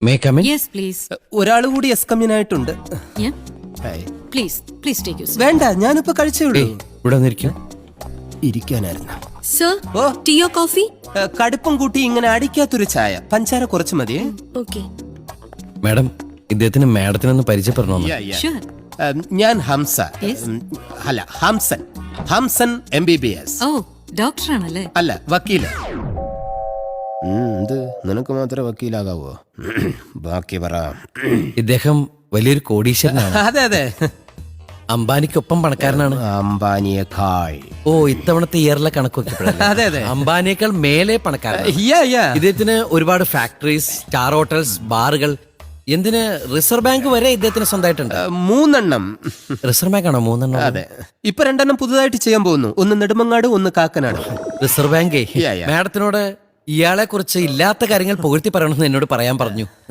May come in? Yes, please. ഒരാൾ കൂടി എസ്കമ്മിനായിട്ടുണ്ട്. Yeah. Please take your seat. വേണ്ട, ഞാനിപ്പോ കഴിച്ചേ ഉള്ളൂ. ഇവിടെ വന്നിരിക്കും. ഇരിക്കാനായിരുന്നു. Sir, Oh. tea or coffee? കടുപ്പം കൂട്ടി ഇങ്ങനെ അടിക്കാത്തൊരു ചായ, പഞ്ചാര കുറച്ച് മതിയേ. Okay. മാഡം, ഇദ്ദേഹത്തിന് മാഡത്തിനൊന്ന് പരിചയപ്പെടണമെന്ന്. Sure. ഞാൻ ഹംസ. Yes. അല്ല, ഹംസൻ MBBS. Oh, doctor ആണല്ലേ? അല്ല, വക്കീല്. എന്ത്, നിനക്ക് മാത്രമേ വക്കീലാകാവോ? ബാക്കി പറ. ഇദ്ദേഹം വലിയൊരു കോടീശ്വരനാണ്. അതെ അംബാനിക്കൊപ്പം പണക്കാരനാണ്. അംബാനിയേക്കാൾ. ഓ, ഇത്തവണത്തെ ഇയറിലെ കണക്ക് അതെ. അംബാനിയേക്കാൾ മേലെ പണക്കാരനാണ്. ഇദ്ദേഹത്തിന് ഒരുപാട് ഫാക്ടറീസ്, സ്റ്റാർ ഹോട്ടൽസ്, ബാറുകൾ, എന്തിന് റിസർവ് ബാങ്ക് വരെ ഇദ്ദേഹത്തിന് സ്വന്തമായിട്ടുണ്ട്. 3 എണ്ണം. റിസർവ് ബാങ്ക് ആണോ 3 എണ്ണം? അതെ, ഇപ്പൊ 2 എണ്ണം പുതുതായിട്ട് ചെയ്യാൻ പോകുന്നു. ഒന്ന് നെടുമങ്ങാട്, ഒന്ന് കാക്കനാട്. റിസർവ് ബാങ്കേ മാഡത്തിനോട് ഇയാളെ കുറിച്ച് ഇല്ലാത്ത കാര്യങ്ങൾ പുകഴ്ത്തി പറയണമെന്ന് എന്നോട് പറയാൻ പറഞ്ഞു.